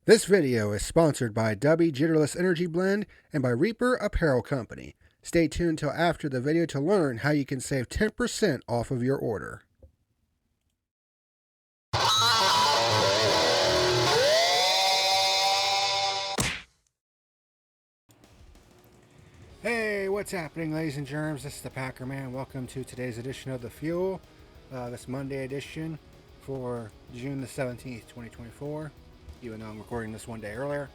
This video is sponsored by Dubby Jitterless Energy Blend and by Reaper Apparel Company. Stay tuned till after the video to learn how you can save 10% off of your order. Hey, what's happening, ladies and germs? This is the PackerMan. Welcome to today's edition of The Fuel, this Monday edition for June the 17th, 2024, even though I'm recording this one day earlier.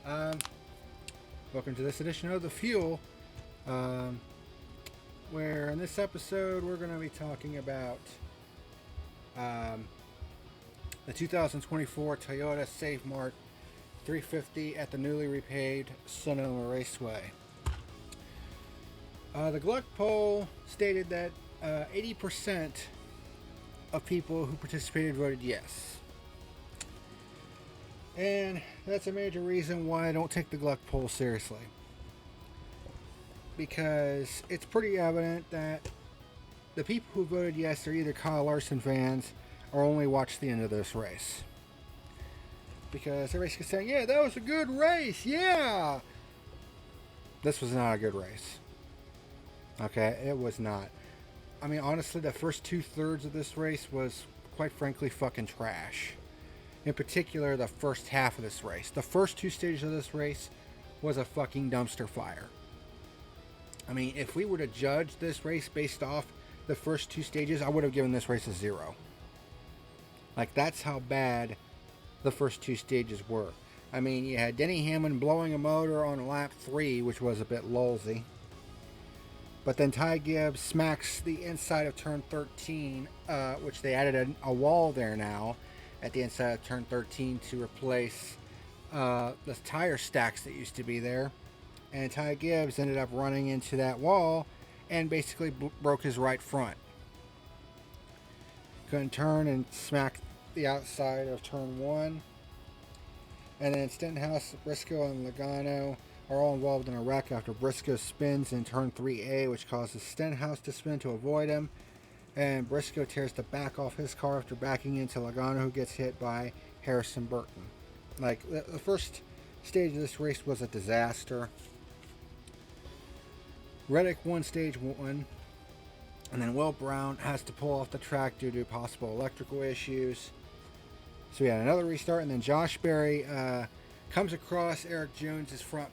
Welcome to this edition of The Fuel, where in this episode we're going to be talking about the 2024 Toyota Save Mart 350 at the newly repaved Sonoma Raceway. The Gluck poll stated that 80% of people who participated voted yes. And that's a major reason why I don't take the Gluck poll seriously. Because it's pretty evident that the people who voted yes are either Kyle Larson fans or only watched the end of this race. Because everybody's saying, yeah, that was a good race, yeah! This was not a good race. Okay, it was not. I mean, honestly, the first 2/3 of this race was, quite frankly, fucking trash. In particular, the first half of this race. The first two stages of this race was a fucking dumpster fire. I mean, if we were to judge this race based off the first two stages, I would have given this race a 0. Like, that's how bad the first two stages were. I mean, you had Denny Hamlin blowing a motor on lap 3, which was a bit lulzy. But then Ty Gibbs smacks the inside of turn 13, which they added a wall there now at the inside of turn 13 to replace the tire stacks that used to be there. And Ty Gibbs ended up running into that wall and basically broke his right front. Couldn't turn and smacked the outside of turn 1. And then Stenhouse, Briscoe, and Logano are all involved in a wreck after Briscoe spins in turn 3A, which causes Stenhouse to spin to avoid him. And Briscoe tears the back off his car after backing into Logano, who gets hit by Harrison Burton. Like, the first stage of this race was a disaster. Reddick won stage 1, and then Will Brown has to pull off the track due to possible electrical issues. So we had another restart, and then Josh Berry comes across Eric Jones's front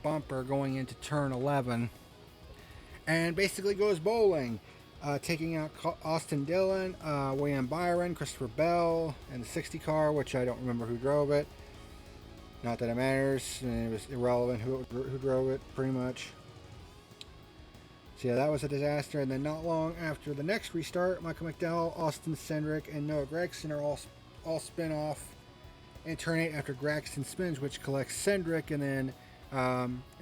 bumper going into turn 11 and basically goes bowling, taking out Austin Dillon, William Byron, Christopher Bell, and the 60 car, which I don't remember who drove it. Not that it matters, and it was irrelevant who drove it, pretty much. So yeah, that was a disaster. And then not long after the next restart, Michael McDowell, Austin Cindric, and Noah Gragson are all spin off in turn 8 after Gragson spins, which collects Cindric, and then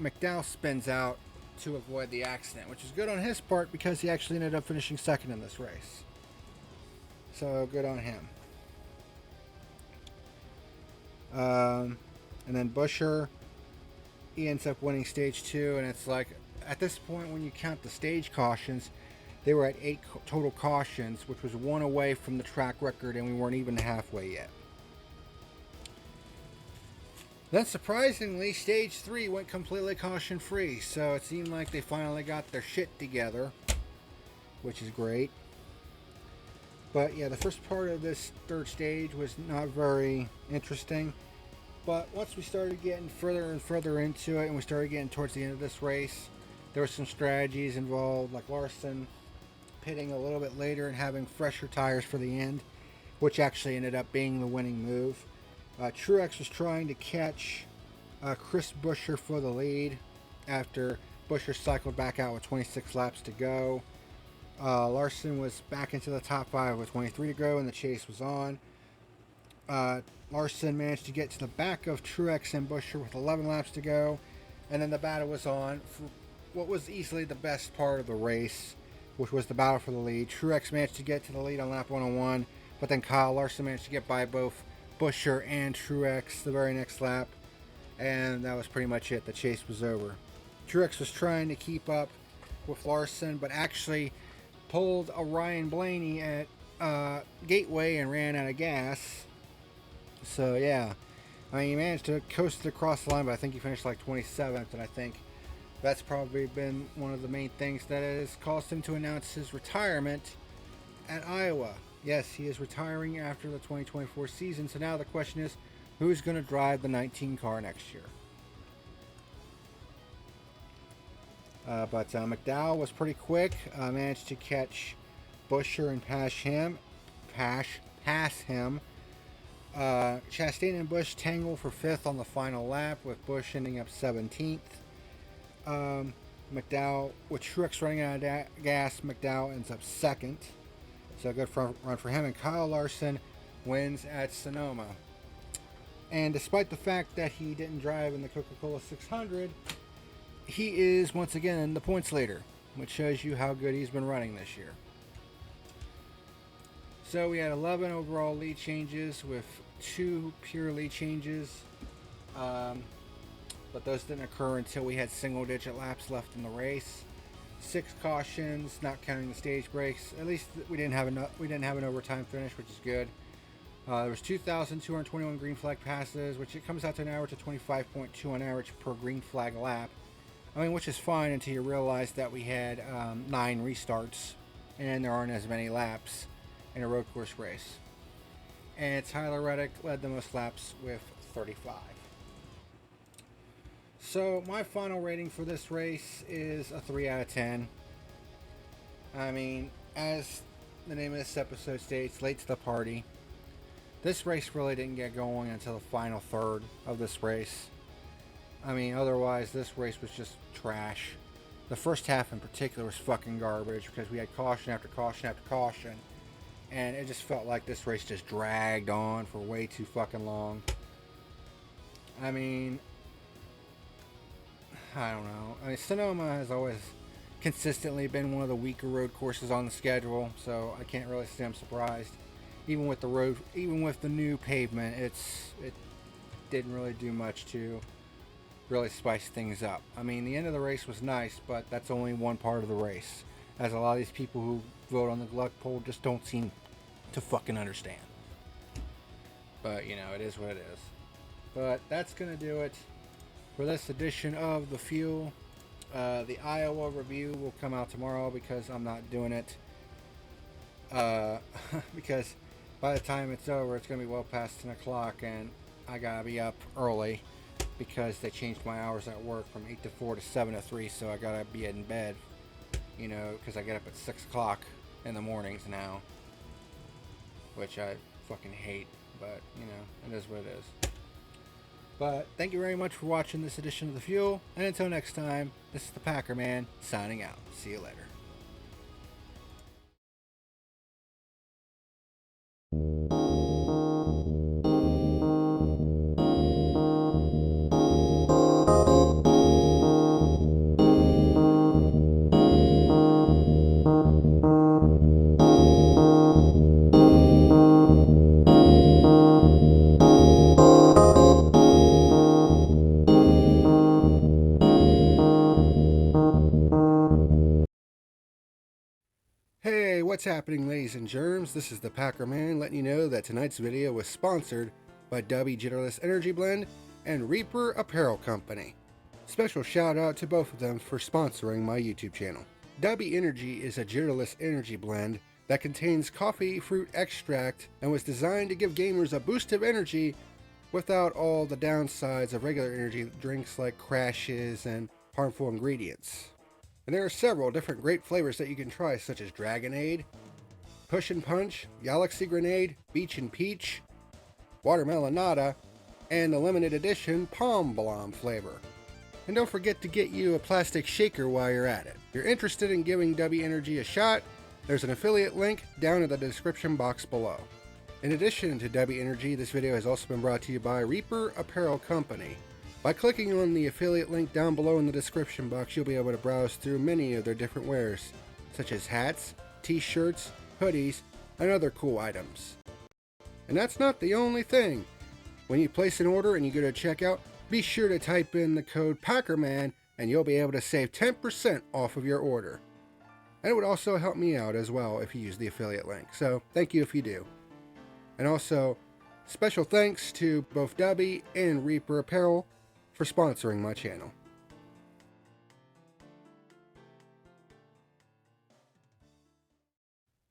McDowell spins out to avoid the accident, which is good on his part because he actually ended up finishing second in this race. So good on him. And then Buescher, he ends up winning stage 2, and it's like, at this point, when you count the stage cautions, they were at 8 total cautions, which was 1 away from the track record, and we weren't even halfway yet. Then, surprisingly, stage 3 went completely caution-free, so it seemed like they finally got their shit together, which is great. But yeah, the first part of this third stage was not very interesting. But once we started getting further and further into it, and we started getting towards the end of this race, there were some strategies involved, like Larson pitting a little bit later and having fresher tires for the end, which actually ended up being the winning move. Truex was trying to catch Chris Buescher for the lead after Buescher cycled back out with 26 laps to go. Larson was back into the top 5 with 23 to go, and the chase was on. Larson managed to get to the back of Truex and Buescher with 11 laps to go, and then the battle was on for what was easily the best part of the race, which was the battle for the lead. Truex managed to get to the lead on lap 101, but then Kyle Larson managed to get by both Buescher and Truex the very next lap, and that was pretty much it. The chase was over. Truex was trying to keep up with Larson, but actually pulled a Ryan Blaney at Gateway and ran out of gas. So yeah, I mean, he managed to coast it across the line, but I think he finished like 27th, and I think that's probably been one of the main things that has caused him to announce his retirement at Iowa. Yes, he is retiring after the 2024 season, so now the question is, who's going to drive the 19 car next year? But McDowell was pretty quick, managed to catch Buescher and pass him. Chastain and Busch tangle for 5th on the final lap, with Busch ending up 17th. McDowell, with Truex running out of gas, McDowell ends up 2nd. So a good front run for him. And Kyle Larson wins at Sonoma. And despite the fact that he didn't drive in the Coca-Cola 600, he is once again the points leader, which shows you how good he's been running this year. So we had 11 overall lead changes with 2 pure lead changes. But those didn't occur until we had single-digit laps left in the race. 6 cautions, not counting the stage breaks. At least we didn't have an overtime finish, which is good. There was 2,221 green flag passes, which it comes out to an average of 25.2 on average per green flag lap. I mean, which is fine until you realize that we had 9 restarts, and there aren't as many laps in a road course race. And Tyler Reddick led the most laps with 35. So my final rating for this race is a 3 out of 10. I mean, as the name of this episode states, late to the party. This race really didn't get going until the final third of this race. I mean, otherwise, this race was just trash. The first half in particular was fucking garbage because we had caution after caution after caution. And it just felt like this race just dragged on for way too fucking long. I mean, I don't know. I mean, Sonoma has always consistently been one of the weaker road courses on the schedule, so I can't really say I'm surprised. Even with the new pavement, it didn't really do much to really spice things up. I mean, the end of the race was nice, but that's only one part of the race, as a lot of these people who vote on the Gluck poll just don't seem to fucking understand. But, you know, it is what it is. But that's going to do it for this edition of The Fuel. The Iowa review will come out tomorrow because I'm not doing it. Because by the time it's over, it's going to be well past 10 o'clock, and I got to be up early because they changed my hours at work from 8 to 4 to 7 to 3, so I got to be in bed, you know, because I get up at 6 o'clock in the mornings now, which I fucking hate, but, you know, it is what it is. But thank you very much for watching this edition of The Fuel, and until next time, this is the PackerMan signing out. See you later. Hey, what's happening, ladies and germs? This is the PackerMan letting you know that tonight's video was sponsored by W Jitterless Energy Blend and Reaper Apparel Company. Special shout out to both of them for sponsoring my YouTube channel. W Energy is a jitterless energy blend that contains coffee fruit extract and was designed to give gamers a boost of energy without all the downsides of regular energy drinks like crashes and harmful ingredients. And there are several different great flavors that you can try, such as Dragonade, Push and Punch, Galaxy Grenade, Beach and Peach, Watermelonada, and the limited edition Palm Blom flavor. And don't forget to get you a plastic shaker while you're at it. If you're interested in giving W Energy a shot, there's an affiliate link down in the description box below. In addition to W Energy, this video has also been brought to you by Reaper Apparel Company. By clicking on the affiliate link down below in the description box, you'll be able to browse through many of their different wares, such as hats, t-shirts, hoodies, and other cool items. And that's not the only thing. When you place an order and you go to checkout, be sure to type in the code PackerMan and you'll be able to save 10% off of your order. And it would also help me out as well if you use the affiliate link, so thank you if you do. And also, Special thanks to both Dubby and Reaper Apparel for sponsoring my channel.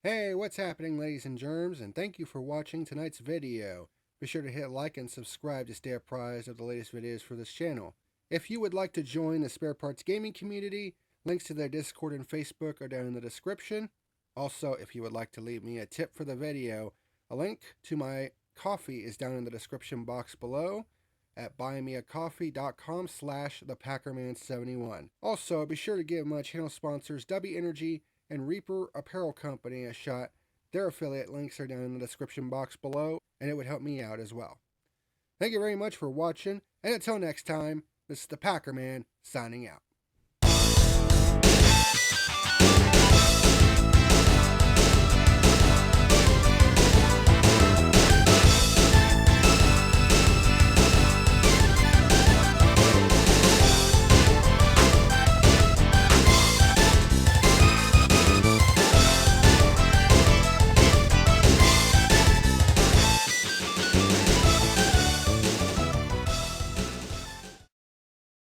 Hey, what's happening, ladies and germs, and thank you for watching tonight's video. Be sure to hit like and subscribe to stay apprised of the latest videos for this channel. If you would like to join the Spare Parts Gaming community, links to their Discord and Facebook are down in the description. Also, if you would like to leave me a tip for the video, a link to my coffee is down in the description box below at buymeacoffee.com/thepackerman71. Also, be sure to give my channel sponsors W Energy and Reaper Apparel Company a shot. Their affiliate links are down in the description box below, and it would help me out as well. Thank you very much for watching, and until next time, this is the PackerMan signing out.